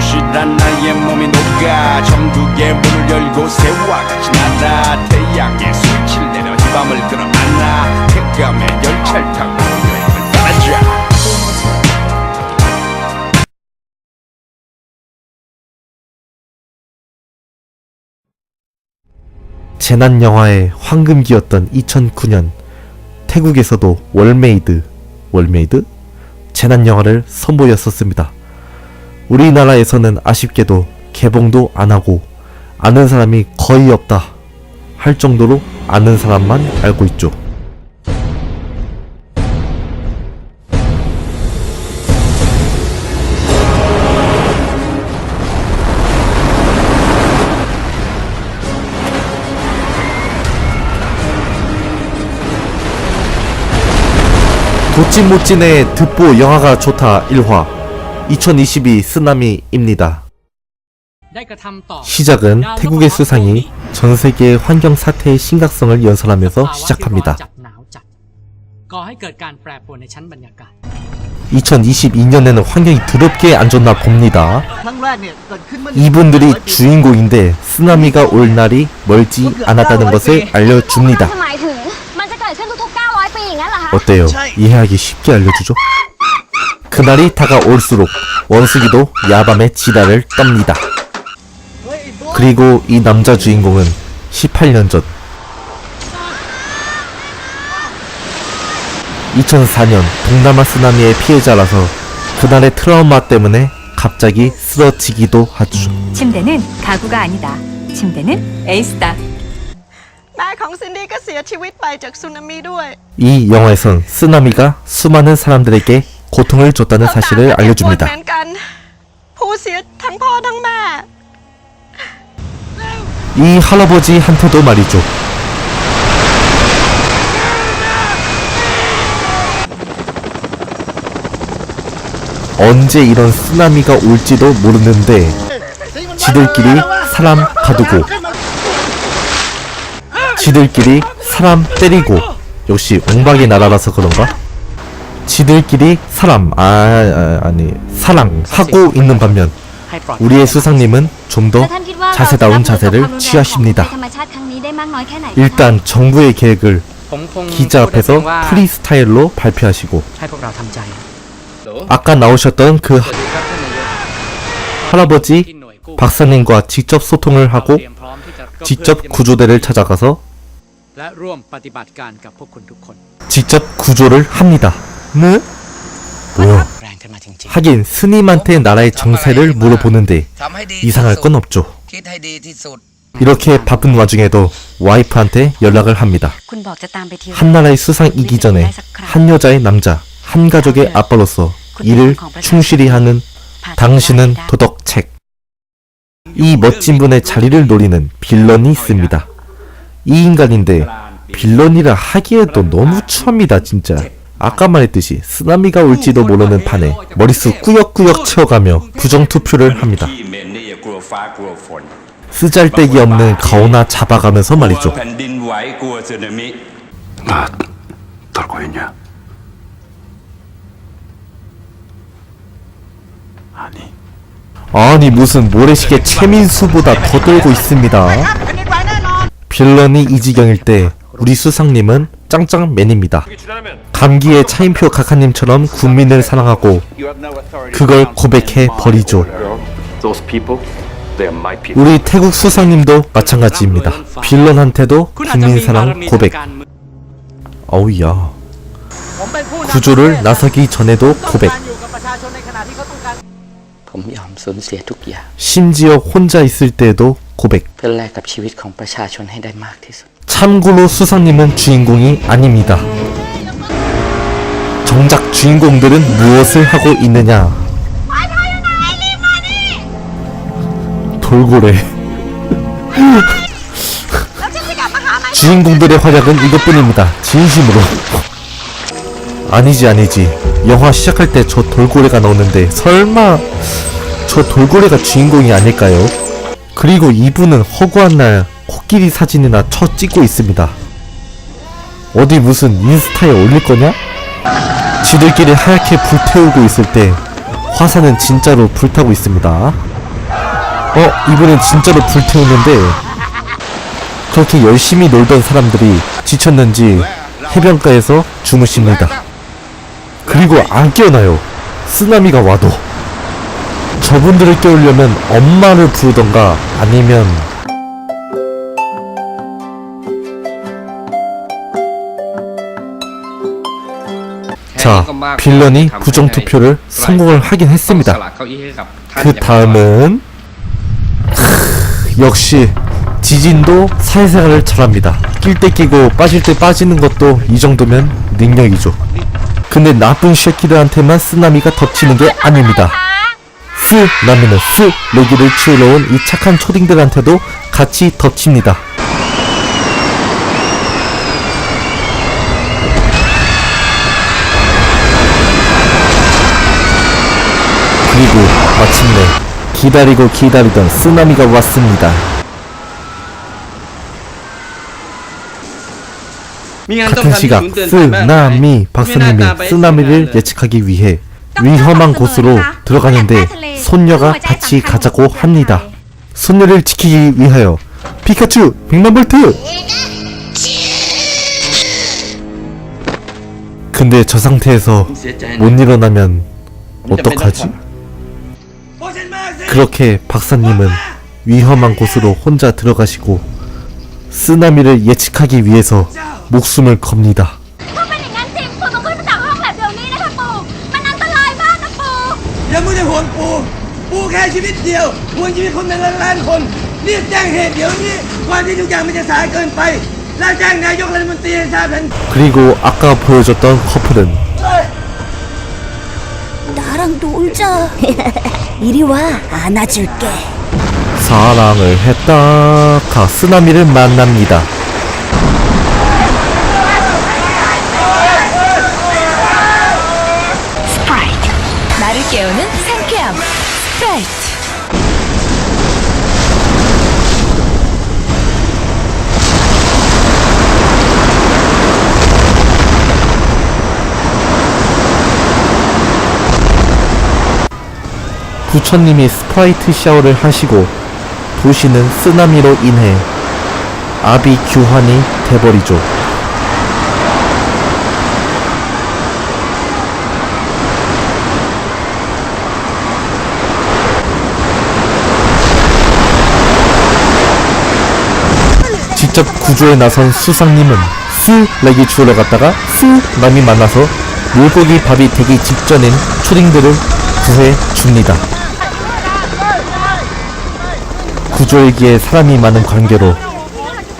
부실한 나의 몸이 녹아 전국의 문을 열고 새와 같이 날아 태양의 스위치를 내려 이 밤을 끌어안아 쾌감의 열차를 타고 여행을 떠나자. 재난 영화의 황금기였던 2009년 태국에서도 월메이드 재난 영화를 선보였었습니다. 우리나라에서는 아쉽게도 개봉도 안 하고 아는 사람이 거의 없다 할 정도로 아는 사람만 알고 있죠. 도찐모찐의 듣보 영화가 좋다 1화 2022 쓰나미입니다. 시작은 태국의 수상이 전세계의 환경 사태의 심각성을 연설하면서 시작합니다. 2022년에는 환경이 더럽게 안 좋나 봅니다. 이분들이 주인공인데 쓰나미가 올 날이 멀지 않았다는 것을 알려줍니다. 어때요? 이해하기 쉽게 알려주죠? 그날이 다가올수록 원숭이도 야밤에 지랄을 떱니다. 그리고 이 남자 주인공은 18년 전 2004년 동남아 쓰나미의 피해자라서 그날의 트라우마 때문에 갑자기 쓰러지기도 하죠. 침대는 가구가 아니다. 침대는 에이스다. 이 영화에선 쓰나미가 수많은 사람들에게 고통을 줬다는 사실을 알려줍니다. 이 할아버지한테도 말이죠. 언제 이런 쓰나미가 올지도 모르는데 지들끼리 사람 가두고 지들끼리 사람 때리고 역시 옹박이 나라라서 그런가? 지들끼리 사랑하고 있는 반면 우리의 수상님은 좀 더 자세다운 자세를 취하십니다. 일단 정부의 계획을 기자 앞에서 프리스타일로 발표하시고 아까 나오셨던 그 할아버지 박사님과 직접 소통을 하고 직접 구조대를 찾아가서 직접 구조를 합니다. 네? 뭐야? 하긴 스님한테 나라의 정세를 물어보는데 이상할 건 없죠. 이렇게 바쁜 와중에도 와이프한테 연락을 합니다. 한나라의 수상이기 전에 한 여자의 남자, 한 가족의 아빠로서 일을 충실히 하는 당신은 도덕책. 이 멋진 분의 자리를 노리는 빌런이 있습니다. 이 인간인데 빌런이라 하기에도 너무 추합니다 진짜. 아까 말했듯이 쓰나미가 올지도 모르는 판에 머릿수 꾸역꾸역 채워가며 부정투표를 합니다. 쓰잘데기 없는 가오나 잡아가면서 말이죠. 나 떨고 있냐? 아니 무슨 모래시계 최민수보다 더 떨고 있습니다. 빌런이 이 지경일 때 우리 수상님은 짱짱맨입니다. 감기의 차인표 각하님처럼 국민을 사랑하고 그걸 고백해 버리죠. 우리 태국 수상님도 마찬가지입니다. 빌런한테도 국민사랑 고백. 어우야. 구조를 나서기 전에도 고백. 심지어 혼자 있을 때에도 고백. 참고로 수상님은 주인공이 아닙니다. 정작 주인공들은 무엇을 하고 있느냐? 돌고래. 주인공들의 활약은 이것뿐입니다. 진심으로. 아니지. 영화 시작할 때 저 돌고래가 나오는데 설마 저 돌고래가 주인공이 아닐까요? 그리고 이분은 허구한 날 코끼리 사진이나 찍고 있습니다. 어디 무슨 인스타에 올릴 거냐? 지들끼리 하얗게 불태우고 있을 때 화산은 진짜로 불타고 있습니다. 이번엔 진짜로 불태우는데 그렇게 열심히 놀던 사람들이 지쳤는지 해변가에서 주무십니다. 그리고 안 깨어나요. 쓰나미가 와도. 저분들을 깨우려면 엄마를 부르던가 아니면 자, 빌런이 부정투표를 성공을 하긴 했습니다. 그 다음은 역시 지진도 사회생활을 잘합니다. 낄 때 끼고 빠질 때 빠지는 것도 이 정도면 능력이죠. 근데 나쁜 쉐키들한테만 쓰나미가 덮치는 게 아닙니다. 쓰나미는 쓰레기를 치우러 온 이 착한 초딩들한테도 같이 덮칩니다. 그리고 마침내 기다리고 기다리던 쓰나미가 왔습니다. 같은 시각 쓰나미 박사님이 쓰나미를 예측하기 위해 위험한 곳으로 들어가는데 손녀가 같이 가자고 합니다. 손녀를 지키기 위하여 피카츄 100만 볼트! 근데 저 상태에서 못 일어나면 어떡하지? 그렇게 박사님은 위험한 곳으로 혼자 들어가시고 쓰나미를 예측하기 위해서 목숨을 겁니다. ถ้าเป็นอย่างนั้นจริงปู่ต้องขึ้นมาจากห้องแลบเดี๋ยวนี้นะคะปู่มันอันตรายมากนะปู่ อย่ามัวแต่ห่วงปูแค่ชีวิตเดียวห่วงชีวิตคนเป็นล้านๆคนรีบแจ้งเหตุเดี๋ยวนี้ก่อนที่ทุกอย่างมันจะสายเกินไปแล้วแจ้งนายกรัฐมนตรีให้ทราบทัน 그리고 아까 보여줬던 커플은 나랑 놀자 이리 와 안아줄게 사랑을 했다가 쓰나미를 만납니다. 스프라이트. 나를 깨우는 상쾌함. 스프라이트. 부처님이 스프라이트 샤워를 하시고 도시는 쓰나미로 인해 아비규환이 돼버리죠. 직접 구조에 나선 수상님은 쓰레기 주우러 갔다가 쓰나미 만나서 물고기 밥이 되기 직전인 초딩들을 구해 줍니다. 구조일기에 사람이 많은 관계로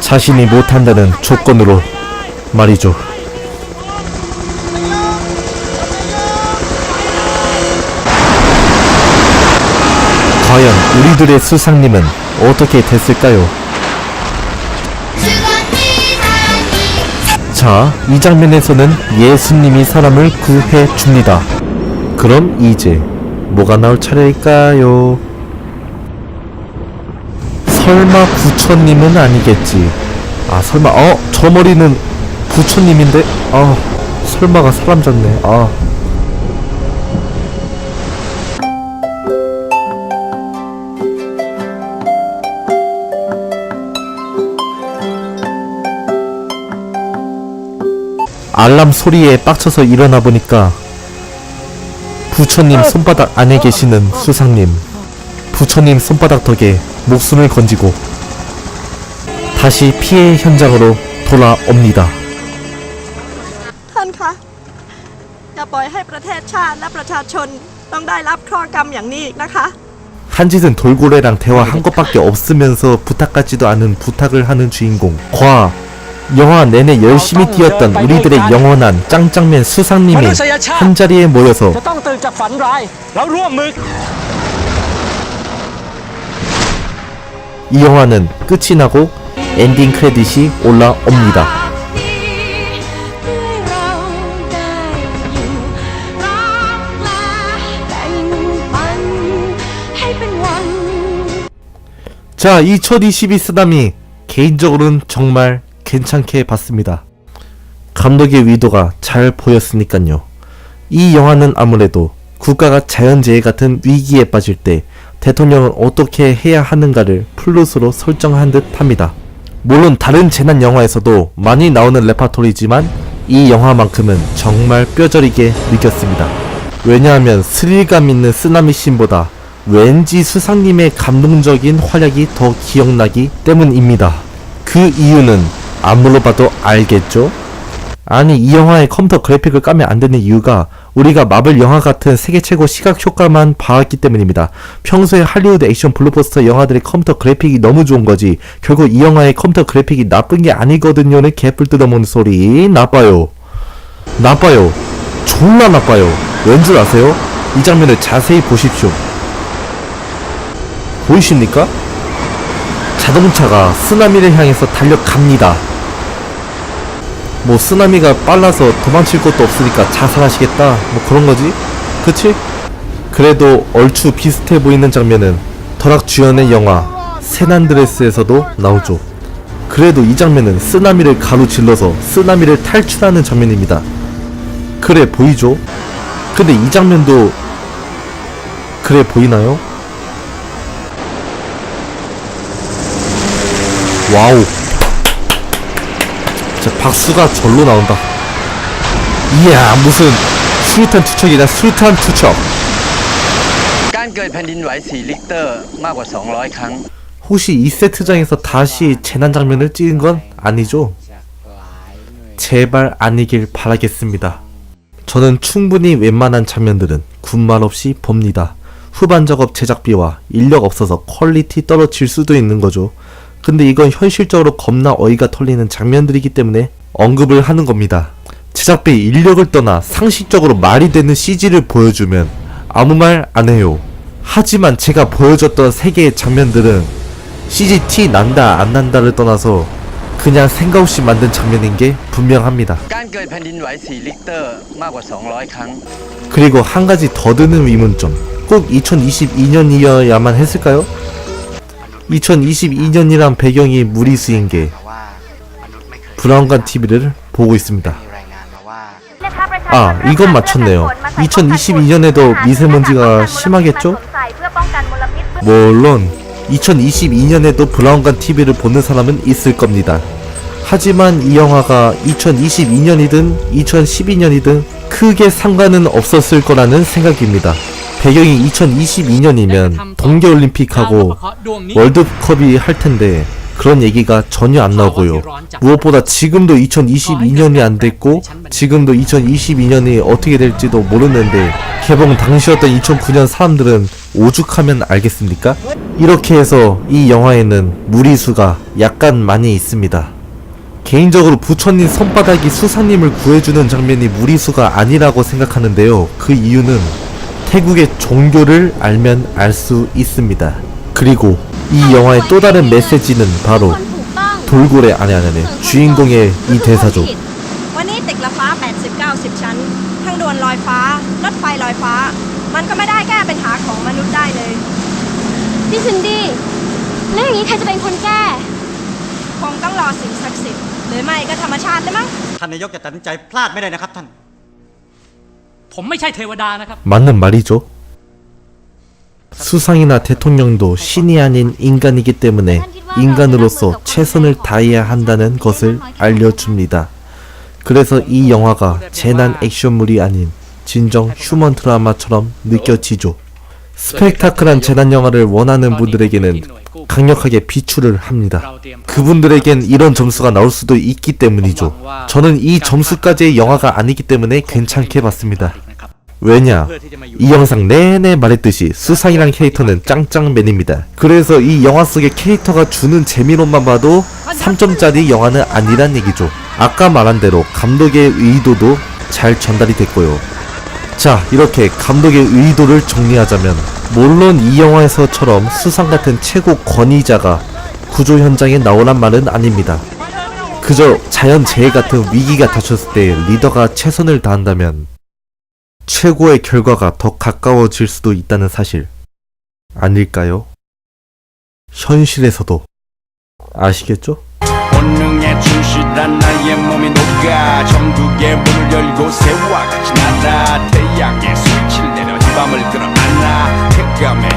자신이 못한다는 조건으로 말이죠. 과연 우리들의 수상님은 어떻게 됐을까요? 자, 이 장면에서는 예수님이 사람을 구해 줍니다. 그럼 이제 뭐가 나올 차례일까요? 설마 부처님은 아니겠지. 아, 설마 저 머리는 부처님인데? 설마가 사람 잡네. 알람 소리에 빡쳐서 일어나 보니까 부처님 손바닥 안에 계시는 수상님, 부처님 손바닥 덕에 목숨을 건지고 다시 피해 현장으로 돌아옵니다. ท่านคะอย่าปล่อยให้ประเทศชาติและประชาชนต้องได้รับเคราะห์กรรมอย่างนี้อีกนะคะ 한 짓은 돌고래랑 대화한 것밖에 없으면서 부탁 같지도 않은 부탁을 하는 주인공. 영화 내내 열심히 뛰었던 우리들의 영원한 짱짱맨 수상님이 한자리에 모여서 จะต้องตื่นจากฝันร้ายแล้วร่วมมือ 이 영화는 끝이 나고 엔딩 크레딧이 올라옵니다. 자, 2022 쓰나미 개인적으로는 정말 괜찮게 봤습니다. 감독의 의도가 잘 보였으니까요. 이 영화는 아무래도 국가가 자연재해 같은 위기에 빠질 때 대통령은 어떻게 해야 하는가를 플롯으로 설정한 듯 합니다. 물론 다른 재난 영화에서도 많이 나오는 레파토리지만 이 영화만큼은 정말 뼈저리게 느꼈습니다. 왜냐하면 스릴감 있는 쓰나미 씬보다 왠지 수상님의 감동적인 활약이 더 기억나기 때문입니다. 그 이유는 안 물어봐도 알겠죠? 아니, 이 영화의 컴퓨터 그래픽을 까면 안 되는 이유가 우리가 마블 영화 같은 세계 최고 시각 효과만 봐왔기 때문입니다. 평소에 할리우드 액션 블록버스터 영화들의 컴퓨터 그래픽이 너무 좋은 거지 결국 이 영화의 컴퓨터 그래픽이 나쁜 게 아니거든요는 개뿔 뜯어먹는 소리. 나빠요. 졸라 나빠요. 왠 줄 아세요? 이 장면을 자세히 보십시오. 보이십니까? 자동차가 쓰나미를 향해서 달려갑니다. 뭐 쓰나미가 빨라서 도망칠 곳도 없으니까 자살하시겠다 뭐 그런거지? 그치? 그래도 얼추 비슷해 보이는 장면은 더락 주연의 영화 샌안드레스에서도 나오죠. 그래도 이 장면은 쓰나미를 가로질러서 쓰나미를 탈출하는 장면입니다. 그래 보이죠? 근데 이 장면도 그래 보이나요? 와우, 진짜 박수가 절로 나온다. 이야, 무슨 수류탄 투척이다. 수류탄 투척. การเกิดแผ่นดินไหว4 ลิกเตอร์มากกว่า200 ครั้ง 혹시 이 세트장에서 다시 재난 장면을 찍은 건 아니죠? 제발 아니길 바라겠습니다. 저는 충분히 웬만한 장면들은 군말 없이 봅니다. 후반 작업 제작비와 인력 없어서 퀄리티 떨어질 수도 있는 거죠. 근데 이건 현실적으로 겁나 어이가 털리는 장면들이기 때문에 언급을 하는 겁니다. 제작비 인력을 떠나 상식적으로 말이 되는 CG를 보여주면 아무 말 안 해요. 하지만 제가 보여줬던 3개의 장면들은 CG 티 난다 안 난다를 떠나서 그냥 생각 없이 만든 장면인 게 분명합니다. การเกิดแผ่นดินไหว4 ลิกเตอร์มากกว่า200 ครั้ง 그리고 한 가지 더 드는 의문점. 꼭 2022년이어야만 했을까요? 2022년이란 배경이 무리수인 게 브라운관 TV를 보고 있습니다. 아, 이건 맞췄네요. 2022년에도 미세먼지가 심하겠죠? 물론 2022년에도 브라운관 TV를 보는 사람은 있을 겁니다. 하지만 이 영화가 2022년이든 2012년이든 크게 상관은 없었을 거라는 생각입니다. 배경이 2022년이면 동계올림픽하고 월드컵이 할 텐데 그런 얘기가 전혀 안 나오고요. 무엇보다 지금도 2022년이 안 됐고 지금도 2022년이 어떻게 될지도 모르는데 개봉 당시였던 2009년 사람들은 오죽하면 알겠습니까? 이렇게 해서 이 영화에는 무리수가 약간 많이 있습니다. 개인적으로 부처님 손바닥이 수사님을 구해주는 장면이 무리수가 아니라고 생각하는데요. 그 이유는 태국의 종교를 알면 알 수 있습니다. 그리고 이 영화의 또 다른 메시지는 바로 돌고래 아니 주인공의 이 대사죠. วันนี้ตึกละฟ้า 80-90 ชั้นทางด่วนลอยฟ้ารถไฟลอยฟ้ามันก็ไม่ได้แก้ปัญหาของมนุษย์ได้เลย พี่ซินดี้แล้วอย่างนี้ใครจะเป็นคนแก้ คงต้องรอสิ่งศักดิ์สิทธิ์หรือไม่ก็ธรรมชาติเลยมั้ง ท่านนายกจะตัดสินใจพลาดไม่ได้นะครับท่าน ผมไม่ใช่เทวดานะครับ 맞는 말이죠. 수상이나 대통령도 신이 아닌 인간이기 때문에 인간으로서 최선을 다해야 한다는 것을 알려줍니다. 그래서 이 영화가 재난 액션물이 아닌 진정 휴먼 드라마처럼 느껴지죠. 스펙타클한 재난 영화를 원하는 분들에게는 강력하게 비추를 합니다. 그분들에겐 이런 점수가 나올 수도 있기 때문이죠. 저는 이 점수까지의 영화가 아니기 때문에 괜찮게 봤습니다. 왜냐? 이 영상 내내 말했듯이 수상이란 캐릭터는 짱짱맨입니다. 그래서 이 영화 속의 캐릭터가 주는 재미로만 봐도 3점짜리 영화는 아니란 얘기죠. 아까 말한 대로 감독의 의도도 잘 전달이 됐고요. 자, 이렇게 감독의 의도를 정리하자면 물론 이 영화에서처럼 수상 같은 최고 권위자가 구조 현장에 나오란 말은 아닙니다. 그저 자연재해 같은 위기가 닥쳤을 때 리더가 최선을 다한다면 최고의 결과가 더 가까워질 수도 있다는 사실 아닐까요? 현실에서도 아시겠죠? 본능에 충실한 나의 몸이 녹아 전국의 문을 열고 새와 같이 날아 태양의 스위치를 내려 이 밤을 끌어안아 쾌감에